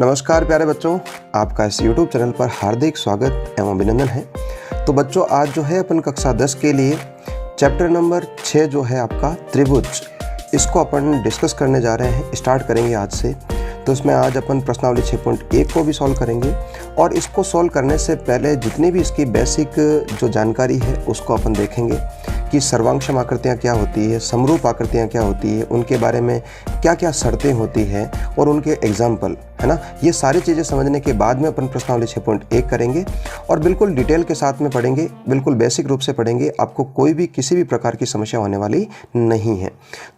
नमस्कार प्यारे बच्चों, आपका इस YouTube चैनल पर हार्दिक स्वागत एवं अभिनंदन है। तो बच्चों, आज जो है अपन कक्षा 10 के लिए चैप्टर नंबर 6 जो है आपका त्रिभुज, इसको अपन डिस्कस करने जा रहे हैं, स्टार्ट करेंगे आज से। तो इसमें आज अपन प्रश्नावली 6.1 को भी सॉल्व करेंगे और इसको सॉल्व करने से पहले जितनी भी इसकी बेसिक जो जानकारी है उसको अपन देखेंगे कि सर्वांगसम आकृतियाँ क्या होती है, समरूप आकृतियाँ क्या होती है, उनके बारे में क्या क्या शर्तें होती हैं और उनके एग्जाम्पल, है ना। ये सारी चीज़ें समझने के बाद में अपन प्रश्नावली 6.1 करेंगे और बिल्कुल डिटेल के साथ में पढ़ेंगे, बिल्कुल बेसिक रूप से पढ़ेंगे। आपको कोई भी किसी भी प्रकार की समस्या होने वाली नहीं है।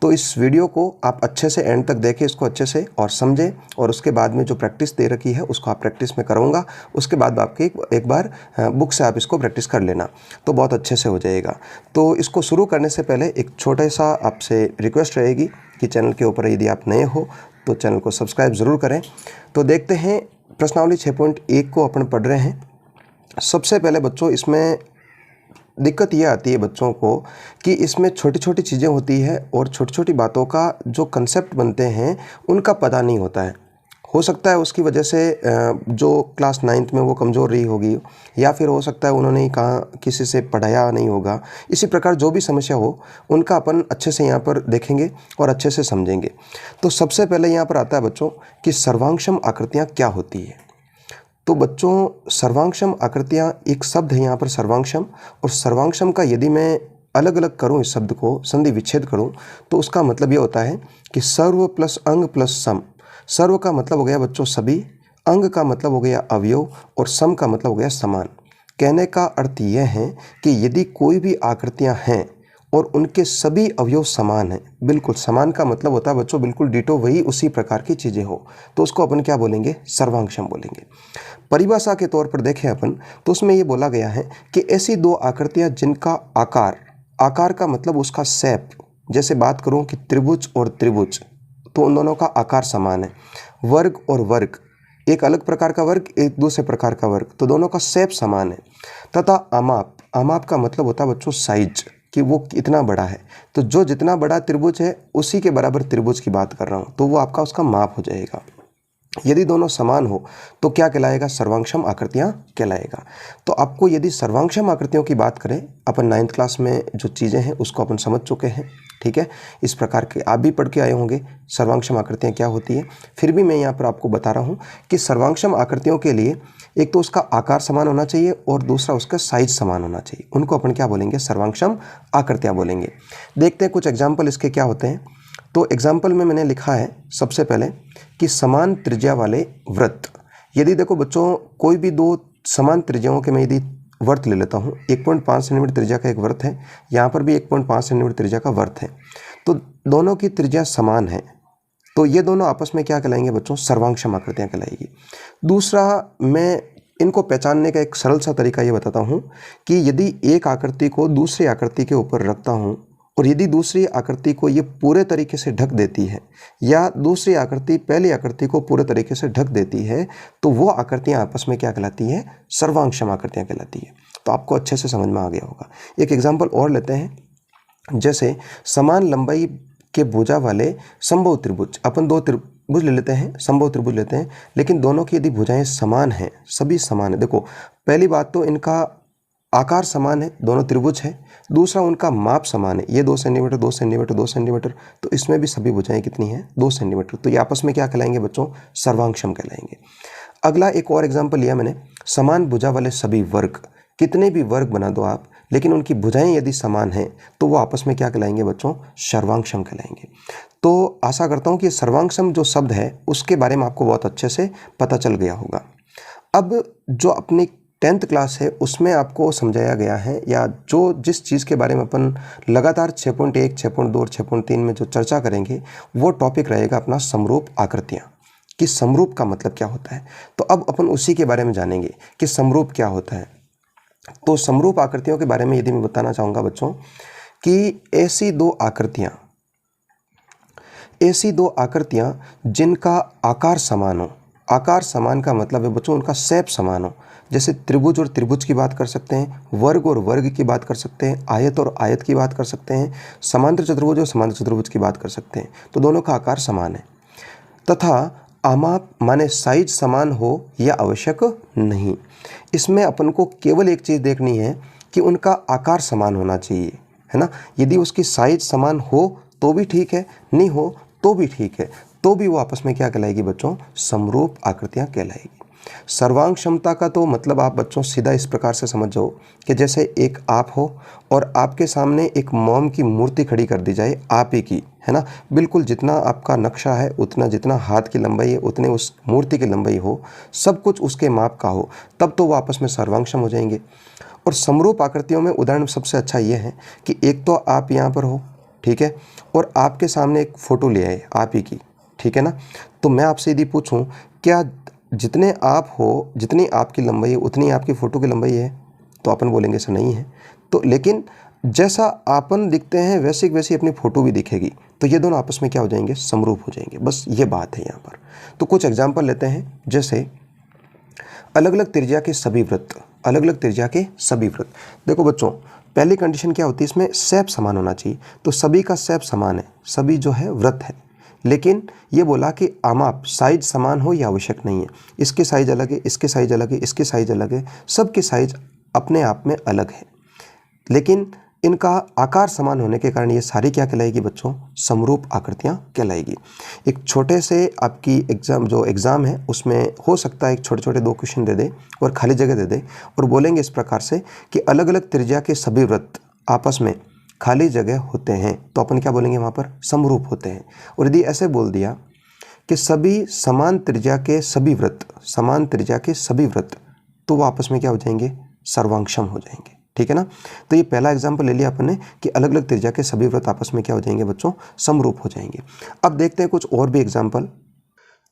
तो इस वीडियो को आप अच्छे से एंड तक देखें, इसको अच्छे से और समझें, और उसके बाद में जो प्रैक्टिस दे रखी है उसको आप प्रैक्टिस में कराऊंगा। उसके बाद आपके एक बार बुक से आप इसको प्रैक्टिस कर लेना, तो बहुत अच्छे से हो जाएगा। तो इसको शुरू करने से पहले एक छोटा सा आपसे रिक्वेस्ट रहेगी कि चैनल के ऊपर यदि आप नए हो तो चैनल को सब्सक्राइब ज़रूर करें। तो देखते हैं प्रश्नावली 6.1 को अपन पढ़ रहे हैं। सबसे पहले बच्चों, इसमें दिक्कत ये आती है बच्चों को कि इसमें छोटी छोटी चीज़ें होती है और छोटी छोटी बातों का जो कंसेप्ट बनते हैं उनका पता नहीं होता है। हो सकता है उसकी वजह से जो क्लास 9th में वो कमज़ोर रही होगी, या फिर हो सकता है उन्होंने कहा किसी से पढ़ाया नहीं होगा। इसी प्रकार जो भी समस्या हो उनका अपन अच्छे से यहाँ पर देखेंगे और अच्छे से समझेंगे। तो सबसे पहले यहाँ पर आता है बच्चों कि सर्वांगसम आकृतियाँ क्या होती है। तो बच्चों, सर्वांगसम आकृतियाँ एक शब्द है यहाँ पर सर्वांगसम, और सर्वांगसम का यदि मैं अलग अलग करूँ, इस शब्द को संधि विच्छेद करूँ, तो उसका मतलब ये होता है कि सर्व प्लस अंग प्लस सम। सर्व का मतलब हो गया बच्चों सभी, अंग का मतलब हो गया अवयव, और सम का मतलब हो गया समान। कहने का अर्थ यह है कि यदि कोई भी आकृतियां हैं और उनके सभी अवयव समान हैं, बिल्कुल समान का मतलब होता है बच्चों बिल्कुल डिटो वही उसी प्रकार की चीज़ें हो, तो उसको अपन क्या बोलेंगे, सर्वांगसम बोलेंगे। परिभाषा के तौर पर देखें अपन तो उसमें ये बोला गया है कि ऐसी दो आकृतियाँ जिनका आकार का मतलब उसका शेप, जैसे बात करूँ कि त्रिभुज और त्रिभुज, तो उन दोनों का आकार समान है। वर्ग और वर्ग, एक अलग प्रकार का वर्ग, एक दूसरे प्रकार का वर्ग, तो दोनों का शेप समान है। तथा आमाप का मतलब होता है बच्चों साइज, कि वो कितना बड़ा है। तो जो जितना बड़ा त्रिभुज है उसी के बराबर त्रिभुज की बात कर रहा हूँ, तो वो आपका उसका माप हो जाएगा। यदि दोनों समान हो तो क्या कहलाएगा, सर्वांगसम आकृतियाँ कहलाएगा। तो आपको यदि सर्वांगसम आकृतियों की बात करें, अपन 9th क्लास में जो चीज़ें हैं उसको अपन समझ चुके हैं, ठीक है। इस प्रकार के आप भी पढ़ के आए होंगे सर्वांगसम आकृतियाँ क्या होती है। फिर भी मैं यहाँ पर आपको बता रहा हूँ कि सर्वांगसम आकृतियों के लिए एक तो उसका आकार समान होना चाहिए और दूसरा उसका साइज समान होना चाहिए। उनको अपन क्या बोलेंगे, सर्वांगसम आकृतियाँ बोलेंगे। देखते हैं कुछ एग्जाम्पल इसके क्या होते हैं। तो एग्जाम्पल में मैंने लिखा है सबसे पहले कि समान त्रिज्या वाले वृत्त। यदि देखो बच्चों, कोई भी दो समान त्रिज्याओं के मैं यदि वृत्त ले लेता हूँ, 1.5 सेंटीमीटर त्रिज्या का एक वृत्त है, यहाँ पर भी 1.5 सेंटीमीटर त्रिज्या का वृत्त है, तो दोनों की त्रिज्या समान है, तो ये दोनों आपस में क्या कहलाएंगे बच्चों, सर्वांगसम आकृतियाँ कहलाएगी। दूसरा, मैं इनको पहचानने का एक सरल सा तरीका ये बताता हूँ कि यदि एक आकृति को दूसरी आकृति के ऊपर रखता हूँ और यदि दूसरी आकृति को ये पूरे तरीके से ढक देती है, या दूसरी आकृति पहली आकृति को पूरे तरीके से ढक देती है, तो वो आकृतियाँ आपस में क्या कहलाती हैं, सर्वांगसम आकृतियाँ कहलाती है। तो आपको अच्छे से समझ में आ गया होगा। एक एग्जाम्पल और लेते हैं, जैसे समान लंबाई के भुजा वाले समबाहु त्रिभुज। अपन दो त्रिभुज ले लेते हैं, समबाहु त्रिभुज लेते हैं, लेकिन दोनों की यदि भुजाएं समान हैं, सभी समान है। देखो, पहली बात तो इनका आकार समान है, दोनों त्रिभुज है। दूसरा, उनका माप समान है, ये 2 सेंटीमीटर 2 सेंटीमीटर 2 सेंटीमीटर, तो इसमें भी सभी भुजाएं कितनी हैं, 2 सेंटीमीटर। तो ये आपस में क्या कहलाएंगे बच्चों, सर्वांगसम कहलाएंगे। अगला एक और एग्जाम्पल लिया मैंने, समान भुजा वाले सभी वर्ग। कितने भी वर्ग बना दो आप, लेकिन उनकी भुजाएं यदि समान हैं तो वो आपस में क्या कहलाएंगे बच्चों, सर्वांगसम कहलाएंगे। तो आशा करता हूँ कि सर्वांगसम जो शब्द है उसके बारे में आपको बहुत अच्छे से पता चल गया होगा। अब जो अपनी 10th क्लास है उसमें आपको समझाया गया है, या जो जिस चीज़ के बारे में अपन लगातार 6.1, 6.2 और 6.3 में जो चर्चा करेंगे, वो टॉपिक रहेगा अपना समरूप आकृतियाँ, कि समरूप का मतलब क्या होता है। तो अब अपन उसी के बारे में जानेंगे कि समरूप क्या होता है। तो समरूप आकृतियों के बारे में यदि मैं बताना चाहूँगा बच्चों कि ऐसी दो आकृतियाँ जिनका आकार समान हो। आकार समान का मतलब है बच्चों उनका शेप समान हो। जैसे त्रिभुज और त्रिभुज की बात कर सकते हैं, वर्ग और वर्ग की बात कर सकते हैं, आयत और आयत की बात कर सकते हैं, समांतर चतुर्भुज और समांतर चतुर्भुज की बात कर सकते हैं। तो दोनों का आकार समान है। तथा आमाप माने साइज समान हो यह आवश्यक नहीं। इसमें अपन को केवल एक चीज़ देखनी है कि उनका आकार समान होना चाहिए, है ना। यदि उसकी साइज समान हो तो भी ठीक है, नहीं हो तो भी ठीक है, तो भी वो आपस में क्या कहलाएगी बच्चों, समरूप आकृतियाँ कहलाएगी। सर्वांग क्षमता का तो मतलब आप बच्चों सीधा इस प्रकार से समझ जाओ कि जैसे एक आप हो और आपके सामने एक मोम की मूर्ति खड़ी कर दी जाए आप ही की, है ना। बिल्कुल जितना आपका नक्शा है उतना, जितना हाथ की लंबाई है उतने उस मूर्ति की लंबाई हो, सब कुछ उसके माप का हो, तब तो वो आपस में सर्वांगक्षम हो जाएंगे। और समरूप आकृतियों में उदाहरण सबसे अच्छा ये है कि एक तो आप यहाँ पर हो, ठीक है, और आपके सामने एक फ़ोटो ले आए आप ही की, ठीक है ना। तो मैं आपसे यदि पूछूं क्या जितने आप हो, जितनी आपकी लंबाई है उतनी आपकी फ़ोटो की लंबाई है, तो अपन बोलेंगे सर नहीं है। तो लेकिन जैसा आपन दिखते हैं वैसी वैसी अपनी फ़ोटो भी दिखेगी, तो ये दोनों आपस में क्या हो जाएंगे, समरूप हो जाएंगे। बस ये बात है यहाँ पर। तो कुछ एग्जाम्पल लेते हैं, जैसे अलग अलग त्रिज्या के सभी वृत्त, अलग अलग त्रिज्या के सभी वृत्त। देखो बच्चों, पहली कंडीशन क्या होती है, इसमें शेप समान होना चाहिए। तो सभी का शेप समान है, सभी जो है वृत्त है, लेकिन ये बोला कि आमाप साइज समान हो यह आवश्यक नहीं है। इसके साइज अलग है, इसके साइज अलग है, इसके साइज अलग है, सबके साइज अपने आप में अलग है, लेकिन इनका आकार समान होने के कारण ये सारी क्या कहलाएगी बच्चों, समरूप आकृतियाँ कहलाएगी। एक छोटे से आपकी एग्ज़ाम है उसमें हो सकता है एक छोटे छोटे 2 क्वेश्चन दे दे और खाली जगह दे दे और बोलेंगे इस प्रकार से कि अलग अलग त्रिज्या के सभी वृत्त आपस में खाली जगह होते हैं, तो अपन क्या बोलेंगे वहाँ पर, समरूप होते हैं। और यदि ऐसे बोल दिया कि सभी समान त्रिज्या के सभी वृत्त, समान त्रिज्या के सभी वृत्त, तो वो आपस में क्या हो जाएंगे, सर्वांगक्षम हो जाएंगे, ठीक है ना। तो ये पहला एग्जाम्पल ले लिया अपन ने कि अलग अलग त्रिज्या के सभी वृत्त आपस में क्या हो जाएंगे बच्चों, समरूप हो जाएंगे। अब देखते हैं कुछ और भी एग्जाम्पल।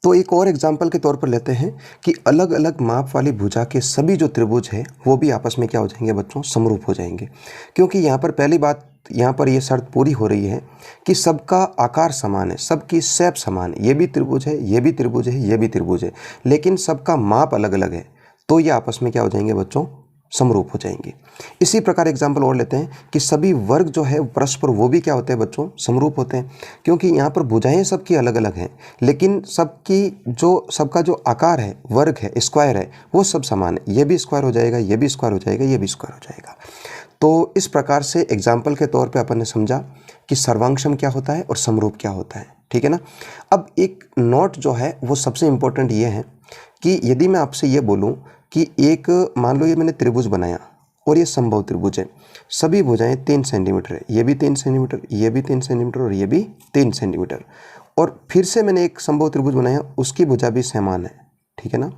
तो एक और एग्जाम्पल के तौर पर लेते हैं कि अलग अलग माप वाली भुजा के सभी जो त्रिभुज हैं वो भी आपस में क्या हो जाएंगे बच्चों, समरूप हो जाएंगे। क्योंकि यहाँ पर पहली बात, यहाँ पर ये शर्त पूरी हो रही है कि सबका आकार समान है, सबकी शेप समान है, ये भी त्रिभुज है, ये भी त्रिभुज है, ये भी त्रिभुज है, लेकिन सबका माप अलग अलग है, तो ये आपस में क्या हो जाएंगे बच्चों, समरूप हो जाएंगे। इसी प्रकार एग्जाम्पल और लेते हैं कि सभी वर्ग जो है परस्पर वो भी क्या होते हैं बच्चों, समरूप होते हैं। क्योंकि यहाँ पर भुजाएं सबकी अलग अलग हैं, लेकिन सबका जो आकार है, वर्ग है, स्क्वायर है, वो सब समान है। ये भी स्क्वायर हो जाएगा, ये भी स्क्वायर हो जाएगा, ये भी स्क्वायर हो जाएगा। तो इस प्रकार से एग्जाम्पल के तौर पर अपन ने समझा कि सर्वांगक्षम क्या होता है और समरूप क्या होता है, ठीक है ना। अब एक नोट जो है वो सबसे इम्पोर्टेंट ये है कि यदि मैं आपसे ये बोलूँ कि एक, मान लो ये मैंने त्रिभुज बनाया और ये समबाहु त्रिभुज है, सभी भुजाएं 3 सेंटीमीटर है, ये भी 3 सेंटीमीटर, ये भी 3 सेंटीमीटर और ये भी 3 सेंटीमीटर, और फिर से मैंने एक समबाहु त्रिभुज बनाया, उसकी भुजा भी समान है, ठीक है ना।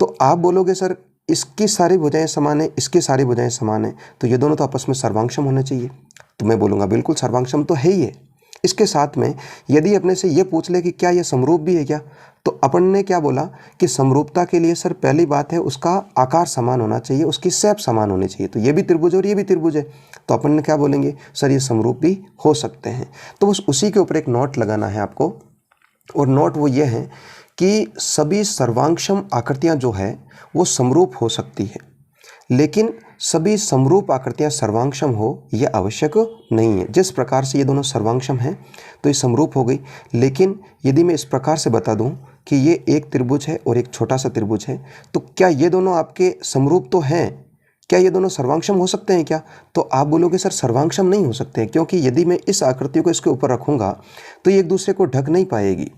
तो आप बोलोगे सर इसकी सारी भुजाएं समान है, इसकी सारी भुजाएं समान है, तो ये दोनों तो आपस में सर्वांगक्षम होने चाहिए। तो मैं बोलूँगा बिल्कुल सर्वांगक्षम तो है ही है। इसके साथ में यदि अपने से ये पूछ ले कि क्या ये समरूप भी है क्या, तो अपन ने क्या बोला कि समरूपता के लिए सर पहली बात है उसका आकार समान होना चाहिए, उसकी शेप समान होनी चाहिए। तो ये भी त्रिभुज और ये भी त्रिभुज है, तो अपन ने क्या बोलेंगे, सर ये समरूप भी हो सकते हैं। तो बस उसी के ऊपर एक नोट लगाना है आपको, और नोट वो ये है कि सभी सर्वांगक्षम आकृतियाँ जो है वो समरूप हो सकती है, लेकिन सभी समरूप आकृतियाँ सर्वांगक्षम हो यह आवश्यक नहीं है। जिस प्रकार से ये दोनों सर्वांगक्षम हैं तो ये समरूप हो गई, लेकिन यदि मैं इस प्रकार से बता दूं कि ये एक त्रिभुज है और एक छोटा सा त्रिभुज है, तो क्या ये दोनों आपके समरूप तो हैं, क्या ये दोनों सर्वांगक्षम हो सकते हैं क्या? तो आप बोलोगे सर सर्वांगक्षम नहीं हो सकते, क्योंकि यदि मैं इस आकृति को इसके ऊपर रखूँगा तो ये एक दूसरे को ढक नहीं पाएगी,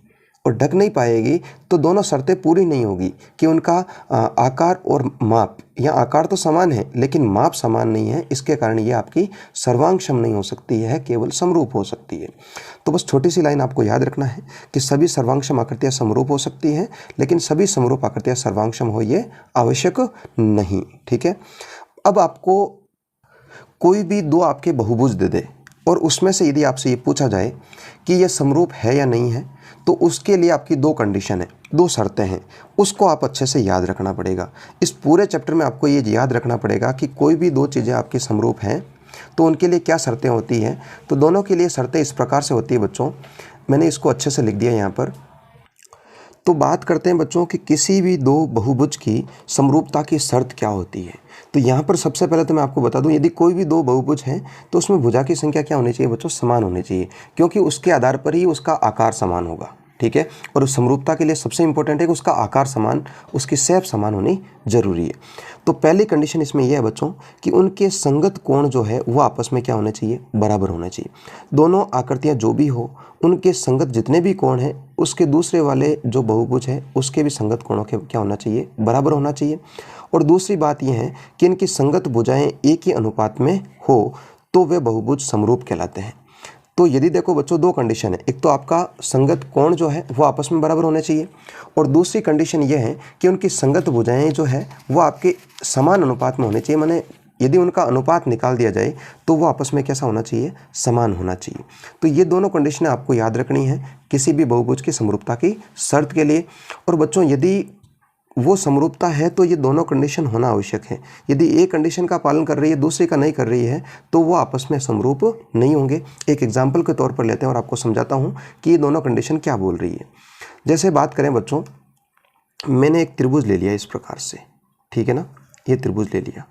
और ढक नहीं पाएगी तो दोनों शर्तें पूरी नहीं होगी कि उनका आकार और माप, या आकार तो समान है लेकिन माप समान नहीं है, इसके कारण ये आपकी सर्वांगक्षम नहीं हो सकती है, केवल समरूप हो सकती है। तो बस छोटी सी लाइन आपको याद रखना है कि सभी सर्वांगक्षम आकृतियाँ समरूप हो सकती हैं, लेकिन सभी समरूप आकृतियाँ सर्वांगक्षम हो ये आवश्यक नहीं, ठीक है। अब आपको कोई भी 2 आपके बहुभुज दे दे और उसमें से यदि आपसे ये पूछा जाए कि ये समरूप है या नहीं है, तो उसके लिए आपकी 2 कंडीशन है, 2 शर्तें हैं, उसको आप अच्छे से याद रखना पड़ेगा। इस पूरे चैप्टर में आपको ये याद रखना पड़ेगा कि कोई भी 2 चीज़ें आपकी समरूप हैं तो उनके लिए क्या शर्तें होती हैं। तो दोनों के लिए शर्तें इस प्रकार से होती है बच्चों, मैंने इसको अच्छे से लिख दिया यहाँ पर। तो बात करते हैं बच्चों कि किसी भी 2 बहुभुज की समरूपता की शर्त क्या होती है। तो यहाँ पर सबसे पहले तो मैं आपको बता दूं, यदि कोई भी 2 बहुभुज हैं तो उसमें भुजा की संख्या क्या होनी चाहिए बच्चों, समान होनी चाहिए, क्योंकि उसके आधार पर ही उसका आकार समान होगा, ठीक है। और उस समरूपता के लिए सबसे इंपॉर्टेंट है कि उसका आकार समान, उसकी शेप समान होनी जरूरी है। तो पहली कंडीशन इसमें यह है बच्चों कि उनके संगत कोण जो है वो आपस में क्या होना चाहिए, बराबर होना चाहिए। दोनों आकृतियां जो भी हो उनके संगत जितने भी कोण हैं उसके दूसरे वाले जो बहुभुज है उसके भी संगत कोणों के क्या होना चाहिए, बराबर होना चाहिए। और दूसरी बात यह है कि इनकी संगत भुजाएं एक ही अनुपात में हो तो वे बहुभुज समरूप कहलाते हैं। तो यदि देखो बच्चों दो कंडीशन है, एक तो आपका संगत कोण जो है वो आपस में बराबर होने चाहिए, और दूसरी कंडीशन ये है कि उनकी संगत भुजाएं जो है वो आपके समान अनुपात में होने चाहिए। माने यदि उनका अनुपात निकाल दिया जाए तो वो आपस में कैसा होना चाहिए, समान होना चाहिए। तो ये दोनों कंडीशनें आपको याद रखनी है किसी भी बहुभुज की समरूपता की शर्त के लिए। और बच्चों यदि वो समरूपता है तो ये दोनों कंडीशन होना आवश्यक है। यदि एक कंडीशन का पालन कर रही है दूसरी का नहीं कर रही है तो वो आपस में समरूप नहीं होंगे। एक एग्जाम्पल के तौर पर लेते हैं और आपको समझाता हूँ कि ये दोनों कंडीशन क्या बोल रही है। जैसे बात करें बच्चों, मैंने एक त्रिभुज ले लिया इस प्रकार से, ठीक है ना, ये त्रिभुज ले लिया,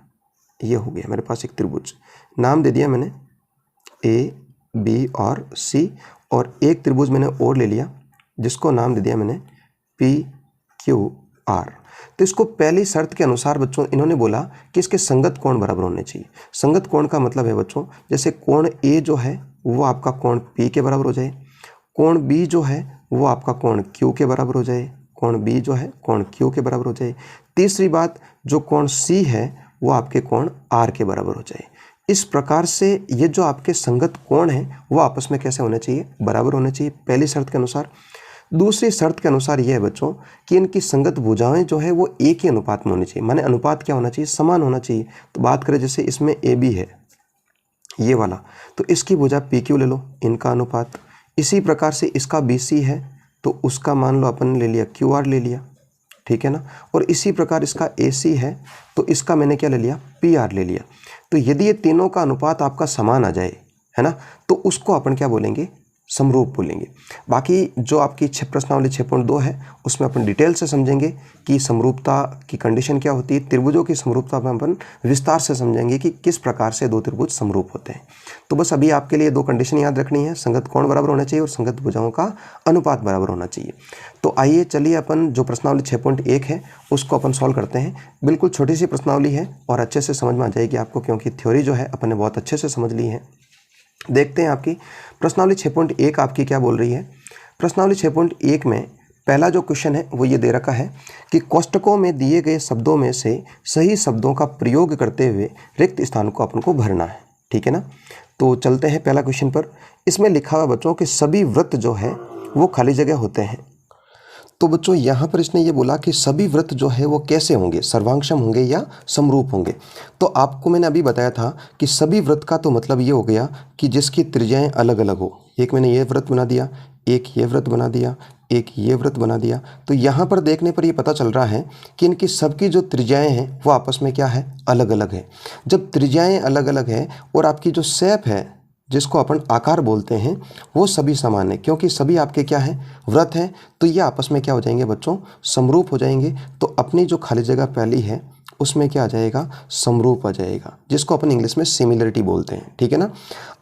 ये हो गया मेरे पास एक त्रिभुज, नाम दे दिया मैंने ए बी और सी, और एक त्रिभुज मैंने और ले लिया जिसको नाम दे दिया मैंने पी क्यू आर। तो इसको पहली शर्त के अनुसार बच्चों इन्होंने बोला कि इसके संगत कोण बराबर होने चाहिए। संगत कोण का मतलब है बच्चों जैसे कोण ए जो है वो आपका कोण पी के बराबर हो जाए, कोण बी जो है वो आपका कोण क्यू के बराबर हो जाए, कोण बी जो है कोण क्यू के बराबर हो जाए। तीसरी बात, जो कोण सी है वो आपके कोण आर के बराबर हो जाए। इस प्रकार से ये जो आपके संगत कोण हैं वो आपस में कैसे होने चाहिए, बराबर होने चाहिए, पहली शर्त के अनुसार। दूसरी शर्त के अनुसार यह है बच्चों कि इनकी संगत भुजाएं जो है वो एक ही अनुपात में होनी चाहिए। माने अनुपात क्या होना चाहिए, समान होना चाहिए। तो बात करें जैसे इसमें ए बी है ये वाला, तो इसकी भुजा पी क्यू ले लो, इनका अनुपात। इसी प्रकार से इसका बी सी है तो उसका मान लो अपन ले लिया क्यू आर ले लिया, ठीक है ना। और इसी प्रकार इसका ए सी है तो इसका मैंने क्या ले लिया, पी आर ले लिया। तो यदि ये तीनों का अनुपात आपका समान आ जाए, है ना, तो उसको अपन क्या बोलेंगे, समरूप बोलेंगे। बाकी जो आपकी प्रश्नावली 6.2 है उसमें अपन डिटेल से समझेंगे कि समरूपता की कंडीशन क्या होती है। त्रिभुजों की समरूपता में अपन विस्तार से समझेंगे कि किस प्रकार से दो त्रिभुज समरूप होते हैं। तो बस अभी आपके लिए दो कंडीशन याद रखनी है, संगत कोण बराबर होना चाहिए और संगत भुजाओं का अनुपात बराबर होना चाहिए। तो आइए चलिए अपन जो प्रश्नावली 6.1 है उसको अपन सॉल्व करते हैं। बिल्कुल छोटी सी प्रश्नावली है और अच्छे से समझ में आ जाएगी आपको, क्योंकि थ्योरी जो है अपन ने बहुत अच्छे से समझ ली है। देखते हैं आपकी प्रश्नावली 6.1 आपकी क्या बोल रही है। प्रश्नावली 6.1 में पहला जो क्वेश्चन है वो ये दे रखा है कि कोष्टकों में दिए गए शब्दों में से सही शब्दों का प्रयोग करते हुए रिक्त स्थान को अपन को भरना है, ठीक है ना। तो चलते हैं पहला क्वेश्चन पर। इसमें लिखा हुआ बच्चों कि सभी वृत्त जो है वो खाली जगह होते हैं। तो बच्चों यहाँ पर इसने ये बोला कि सभी वृत्त जो है वो कैसे होंगे, सर्वांगसम होंगे या समरूप होंगे। तो आपको मैंने अभी बताया था कि सभी वृत्त का तो मतलब ये हो गया कि जिसकी त्रिज्याएं अलग अलग हो। एक मैंने ये वृत्त बना दिया, एक ये वृत्त बना दिया, एक ये वृत्त बना दिया। तो यहाँ पर देखने पर ये पता चल रहा है कि इनकी सबकी जो त्रिज्याएं हैं वो आपस में क्या है, अलग अलग है। जब त्रिज्याएं अलग अलग है और आपकी जो शेप है जिसको अपन आकार बोलते हैं वो सभी समान है, क्योंकि सभी आपके क्या हैं, वृत्त हैं। तो ये आपस में क्या हो जाएंगे बच्चों, समरूप हो जाएंगे। तो अपनी जो खाली जगह पहली है उसमें क्या आ जाएगा, समरूप आ जाएगा, जिसको अपन इंग्लिश में सिमिलरिटी बोलते हैं, ठीक है ना।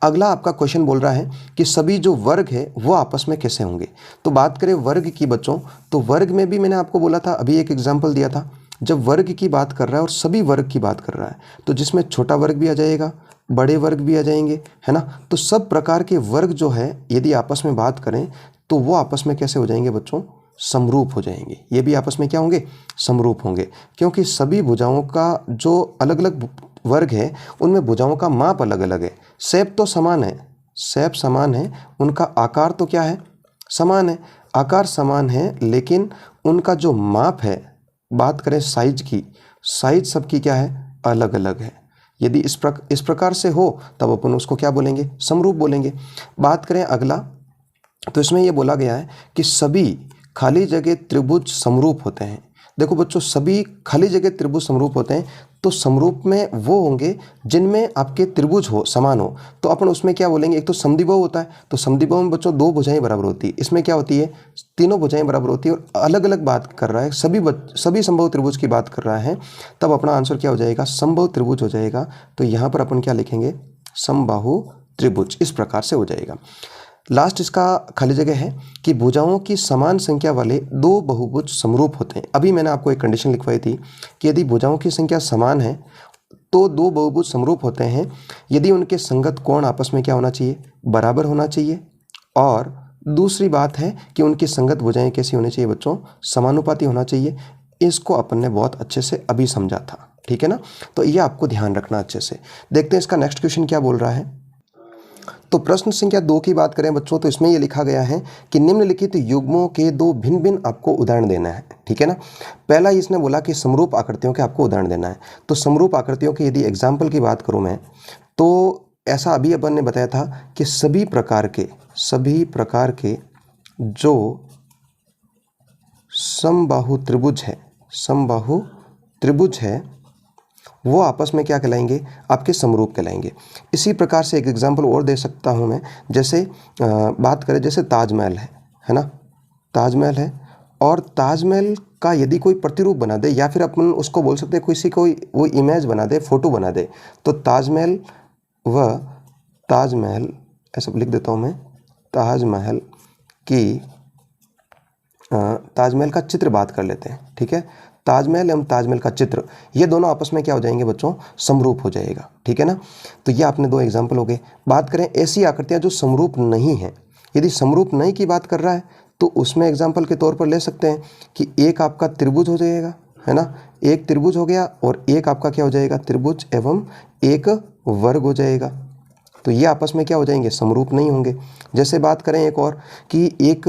अगला आपका क्वेश्चन बोल रहा है कि सभी जो वर्ग है वो आपस में कैसे होंगे। तो बात करें वर्ग की बच्चों, तो वर्ग में भी मैंने आपको बोला था, अभी एक एग्जाम्पल दिया था, जब वर्ग की बात कर रहा है और सभी वर्ग की बात कर रहा है तो जिसमें छोटा वर्ग भी आ जाएगा, बड़े वर्ग भी आ जाएंगे, है ना। तो सब प्रकार के वर्ग जो है यदि आपस में बात करें तो वो आपस में कैसे हो जाएंगे बच्चों, समरूप हो जाएंगे। ये भी आपस में क्या होंगे, समरूप होंगे, क्योंकि सभी भुजाओं का जो अलग अलग वर्ग है उनमें भुजाओं का माप अलग अलग है। शेप तो समान है, शेप समान है, उनका आकार तो क्या है, समान है, आकार समान है, लेकिन उनका जो माप है, बात करें साइज की, साइज सबकी क्या है, अलग अलग है। यदि इस प्रकार से हो तब अपन उसको क्या बोलेंगे, समरूप बोलेंगे। बात करें अगला, तो इसमें यह बोला गया है कि सभी खाली जगह त्रिभुज समरूप होते हैं। देखो बच्चों, सभी खाली जगह त्रिभुज समरूप होते हैं, तो समरूप में वो होंगे जिनमें आपके त्रिभुज हो, समान हो। तो अपन उसमें क्या बोलेंगे, एक तो समद्विबाहु होता है, तो समद्विबाहु में बच्चों दो भुजाएं बराबर होती है, इसमें क्या होती है, तीनों भुजाएं बराबर होती है। और अलग अलग बात कर रहा है, सभी संभव त्रिभुज की बात कर रहा है, तब अपना आंसर क्या हो जाएगा, समबाहु त्रिभुज हो जाएगा। तो यहाँ पर अपन क्या लिखेंगे, समबाहु त्रिभुज, इस प्रकार से हो जाएगा। लास्ट इसका खाली जगह है कि भुजाओं की समान संख्या वाले दो बहुभुज समरूप होते हैं। अभी मैंने आपको एक कंडीशन लिखवाई थी कि यदि भुजाओं की संख्या समान है तो दो बहुभुज समरूप होते हैं यदि उनके संगत कोण आपस में क्या होना चाहिए, बराबर होना चाहिए। और दूसरी बात है कि उनकी संगत भुजाएं कैसी होनी चाहिए बच्चों, समानुपाती होना चाहिए। इसको अपन ने बहुत अच्छे से अभी समझा था, ठीक है ना। तो ये आपको ध्यान रखना अच्छे से। देखते हैं इसका नेक्स्ट क्वेश्चन क्या बोल रहा है। तो प्रश्न संख्या 2 की बात करें बच्चों तो इसमें ये लिखा गया है कि निम्नलिखित युग्मों के दो भिन्न भिन्न आपको उदाहरण देना है, ठीक है ना। पहला इसने बोला कि समरूप आकृतियों के आपको उदाहरण देना है। तो समरूप आकृतियों के यदि एग्जाम्पल की बात करूं मैं तो ऐसा अभी अपन ने बताया था कि सभी प्रकार के जो समबाहु त्रिभुज है वो आपस में क्या कहलाएंगे, आपके समरूप कहलाएंगे। इसी प्रकार से एक एग्जांपल और दे सकता हूं मैं। जैसे बात करें, जैसे ताजमहल है ना, ताजमहल है और ताजमहल का यदि कोई प्रतिरूप बना दे या फिर अपन उसको बोल सकते हैं किसी कोई वो इमेज बना दे, फोटो बना दे, तो ताजमहल ऐसा लिख देता हूं मैं, ताजमहल का चित्र बात कर लेते हैं, ठीक है। ताजमहल एवं ताजमहल का चित्र, ये दोनों आपस में क्या हो जाएंगे बच्चों, समरूप हो जाएगा, ठीक है ना। तो ये आपने दो एग्जाम्पल हो गए। बात करें ऐसी आकृतियां जो समरूप नहीं है, यदि समरूप नहीं की बात कर रहा है तो उसमें एग्जाम्पल के तौर पर ले सकते हैं कि एक आपका त्रिभुज हो जाएगा, है ना, एक त्रिभुज हो गया और एक आपका क्या हो जाएगा, त्रिभुज एवं एक वर्ग हो जाएगा। तो ये आपस में क्या हो जाएंगे, समरूप नहीं होंगे। जैसे बात करें एक और कि एक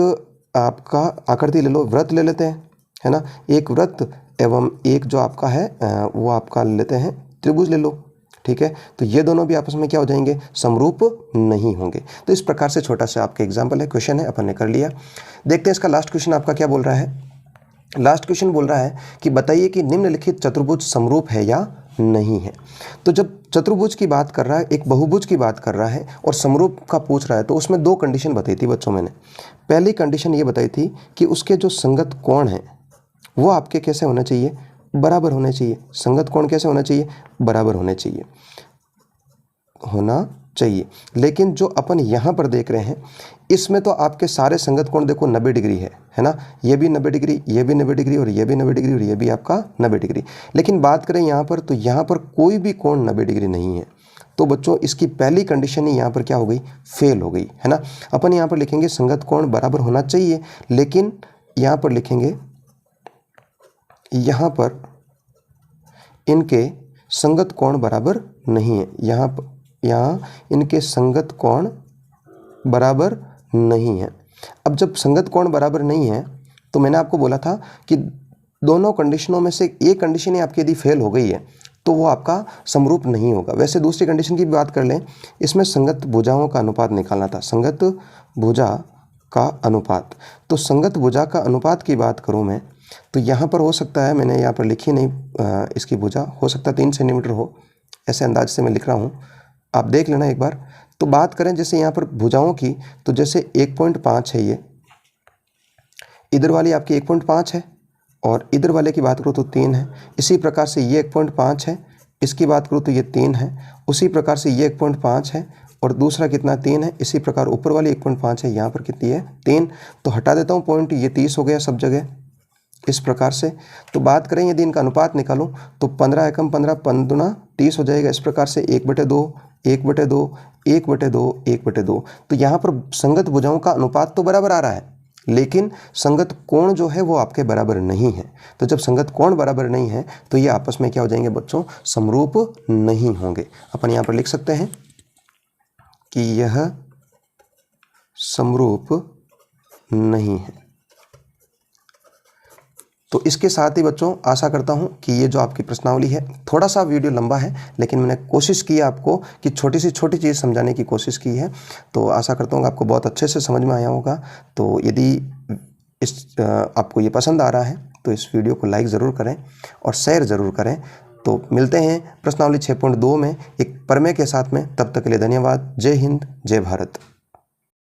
आपका आकृति ले लो, वृत्त ले लेते हैं, है ना, एक वृत्त एवं एक जो आपका है वो आपका लेते हैं त्रिभुज ले लो, ठीक है। तो ये दोनों भी आपस में क्या हो जाएंगे, समरूप नहीं होंगे। तो इस प्रकार से छोटा सा आपका एग्जाम्पल है, क्वेश्चन है, अपन ने कर लिया। देखते हैं इसका लास्ट क्वेश्चन आपका क्या बोल रहा है। लास्ट क्वेश्चन बोल रहा है कि बताइए कि निम्नलिखित चतुर्भुज समरूप है या नहीं है। तो जब चतुर्भुज की बात कर रहा है, एक बहुभुज की बात कर रहा है और समरूप का पूछ रहा है, तो उसमें दो कंडीशन बताई थी बच्चों मैंने। पहली कंडीशन ये बताई थी कि उसके जो संगत कोण हैं वो आपके कैसे होने चाहिए, बराबर होने चाहिए। संगत कोण कैसे होना चाहिए, बराबर होना चाहिए। लेकिन जो अपन यहाँ पर देख रहे हैं इसमें तो आपके सारे संगत कोण देखो 90 डिग्री है ना, ये भी 90 डिग्री, ये भी 90 डिग्री और ये भी 90 डिग्री और ये भी आपका 90 डिग्री। लेकिन बात करें यहाँ पर तो यहाँ पर कोई भी कोण 90 डिग्री नहीं है। तो बच्चों इसकी पहली कंडीशन ही यहाँ पर क्या हो गई, फेल हो गई, है ना। अपन यहाँ पर लिखेंगे संगत कोण बराबर होना चाहिए, लेकिन यहाँ पर लिखेंगे यहाँ पर इनके संगत कोण बराबर नहीं है, यहाँ इनके संगत कोण बराबर नहीं है। अब जब संगत कोण बराबर नहीं है तो मैंने आपको बोला था कि दोनों कंडीशनों में से एक कंडीशन ही आपकी यदि फेल हो गई है तो वो आपका समरूप नहीं होगा। वैसे दूसरी कंडीशन की बात कर लें, इसमें संगत भुजाओं का अनुपात निकालना था, संगत भुजा का अनुपात। तो संगत भुजा का अनुपात की बात करूं मैं तो यहाँ पर हो सकता है, मैंने यहाँ पर लिखी नहीं इसकी भुजा, हो सकता है 3 सेंटीमीटर हो, ऐसे अंदाज से मैं लिख रहा हूँ, आप देख लेना एक बार। तो बात करें जैसे यहाँ पर भुजाओं की, तो जैसे 1.5 है, ये इधर वाली आपकी 1.5 है और इधर वाले की बात करूँ तो 3 है। इसी प्रकार से ये 1.5 है, इसकी बात करूँ तो ये 3 है। उसी प्रकार से ये 1.5 है और दूसरा कितना 3 है। इसी प्रकार ऊपर वाली 1.5 है, यहाँ पर कितनी है 3। तो हटा देता हूँ पॉइंट, ये 30 हो गया सब जगह इस प्रकार से। तो बात करें यदि इनका अनुपात निकालूं तो 15 एकम 15, 5 दूना 30 हो जाएगा। इस प्रकार से 1/2, 1/2, 1/2, 1/2। तो यहाँ पर संगत भुजाओं का अनुपात तो बराबर आ रहा है, लेकिन संगत कोण जो है वो आपके बराबर नहीं है। तो जब संगत कोण बराबर नहीं है तो ये आपस में क्या हो जाएंगे बच्चों, समरूप नहीं होंगे। अपन यहाँ पर लिख सकते हैं कि यह समरूप नहीं है। तो इसके साथ ही बच्चों आशा करता हूं कि ये जो आपकी प्रश्नावली है, थोड़ा सा वीडियो लंबा है लेकिन मैंने कोशिश की आपको कि छोटी सी छोटी चीज़ समझाने की कोशिश की है। तो आशा करता हूं कि आपको बहुत अच्छे से समझ में आया होगा। तो यदि आपको ये पसंद आ रहा है तो इस वीडियो को लाइक ज़रूर करें और शेयर ज़रूर करें। तो मिलते हैं प्रश्नावली 6.2 में एक प्रमेय के साथ में। तब तक के लिए धन्यवाद। जय हिंद, जय भारत।